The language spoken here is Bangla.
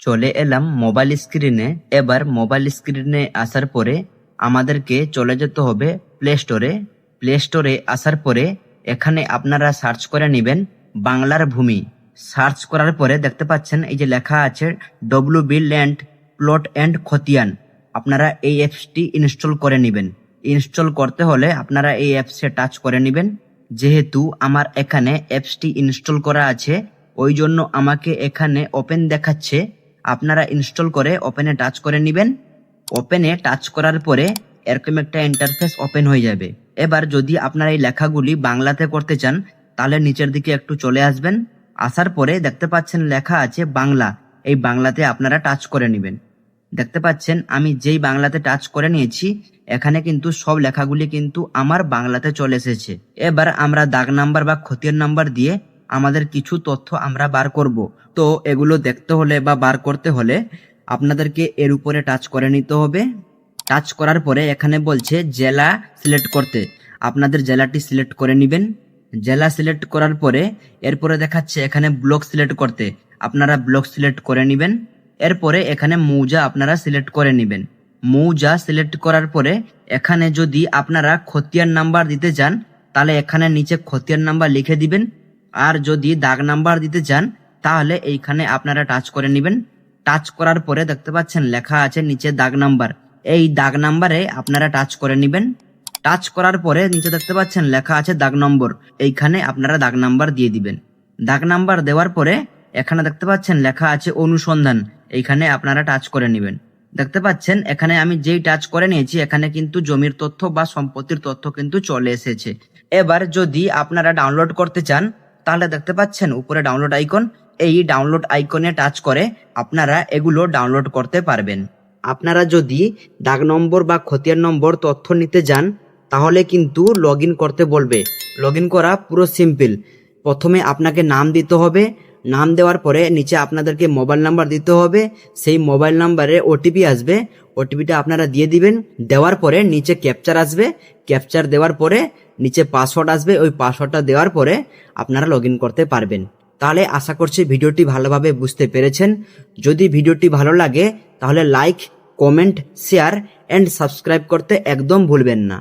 চলে এলাম মোবাইল স্ক্রিনে। এবার মোবাইল স্ক্রিনে আসার পরে আমাদেরকে চলে যেতে হবে প্লে স্টোরে। প্লে স্টোরে আসার পরে এখানে আপনারা সার্চ করে নেবেন বাংলার ভূমি। সার্চ করার পরে দেখতে পাচ্ছেন এই যে লেখা আছে ডব্লিউবি ল্যান্ড প্লট অ্যান্ড খতিয়ান। আপনারা এই অ্যাপসটি ইনস্টল করে নেবেন। ইনস্টল করতে হলে আপনারা এই অ্যাপসে টাচ করে নেবেন। যেহেতু আমার এখানে অ্যাপসটি ইনস্টল করা আছে ওই জন্য আমাকে এখানে ওপেন দেখাচ্ছে। আপনারা ইনস্টল করে ওপেনে টাচ করে নেবেন। ওপেনে টাচ করার পরে এরকম একটা ইন্টারফেস ওপেন হয়ে যাবে। এবার যদি আপনারা এই লেখাগুলি বাংলাতে করতে চান তাহলে নিচের দিকে একটু চলে আসবেন। আসার পরে দেখতে পাচ্ছেন লেখা আছে বাংলা। এই বাংলাতে আপনারা টাচ করে নেবেন। দেখতে পাচ্ছেন আমি যেই বাংলাতে টাচ করে নিয়েছি এখানে কিন্তু সব লেখাগুলি কিন্তু আমার বাংলাতে চলে এসেছে। এবার আমরা দাগ নাম্বার বা খতিয়ান নাম্বার দিয়ে আমাদের কিছু তথ্য আমরা বার করব। তো এগুলো দেখতে হলে বা বার করতে হলে আপনাদেরকে এর উপরে টাচ করে নিতে হবে। টাচ করার পরে এখানে বলছে জেলা সিলেক্ট করতে, আপনাদের জেলাটি সিলেক্ট করে নেবেন। জেলা সিলেক্ট করার পরে এরপরে দেখাচ্ছে এখানে ব্লক সিলেক্ট করতে, আপনারা ব্লক সিলেক্ট করে নেবেন। এরপরে এখানে মৌজা আপনারা সিলেক্ট করে নেবেন। মৌজা সিলেক্ট করার পরে এখানে যদি আপনারা খতিয়ান নাম্বার দিতে চান তাহলে এখানে নিচে খতিয়ান নাম্বার লিখে দিবেন। আর যদি দাগ নাম্বার দিতে চান তাহলে এইখানে আপনারা টাচ করে নেবেন। টাচ করার পরে দেখতে পাচ্ছেন লেখা আছে নিচে দাগ নাম্বার। এই দাগ নাম্বারে আপনারা টাচ করে নেবেন। টাচ করার পরে নিচে দেখতে পাচ্ছেন লেখা আছে দাগ নম্বর। এইখানে আপনারা দাগ নাম্বার দিয়ে দিবেন। দাগ নাম্বার দেওয়ার পরে এখানে দেখতে পাচ্ছেন লেখা আছে অনুসন্ধান। এইখানে আপনারা টাচ করে নেবেন। দেখতে পাচ্ছেন এখানে আমি যেই টাচ করে নিয়েছি এখানে কিন্তু জমির তথ্য বা সম্পত্তির তথ্য কিন্তু চলে এসেছে। এবার যদি আপনারা ডাউনলোড করতে চান তাহলে দেখতে পাচ্ছেন উপরে ডাউনলোড আইকন। এই ডাউনলোড আইকনে টাচ করে আপনারা এগুলো ডাউনলোড করতে পারবেন। আপনারা যদি দাগ নম্বর বা খতিয়ান নম্বর তথ্য নিতে যান তাহলে কিন্তু লগ ইন করতে বলবে। লগ ইন করা পুরো সিম্পল। প্রথমে আপনাকে নাম দিতে হবে। নাম দেওয়ার পরে নিচে আপনাদেরকে মোবাইল নাম্বার দিতে হবে। সেই মোবাইল নাম্বারে ওটিপি আসবে। ওটিপিটা আপনারা দিয়ে দিবেন। দেওয়ার পরে নিচে ক্যাপচার আসবে। ক্যাপচার দেওয়ার পরে নিচে পাসওয়ার্ড আসবে। ওই পাসওয়ার্ডটা দেওয়ার পরে আপনারা লগ ইন করতে পারবেন। তাহলে আশা করছি ভিডিওটি ভালোভাবে বুঝতে পেরেছেন। যদি ভিডিওটি ভালো লাগে তাহলে like, comment, share and subscribe করতে একদম ভুলবেন না।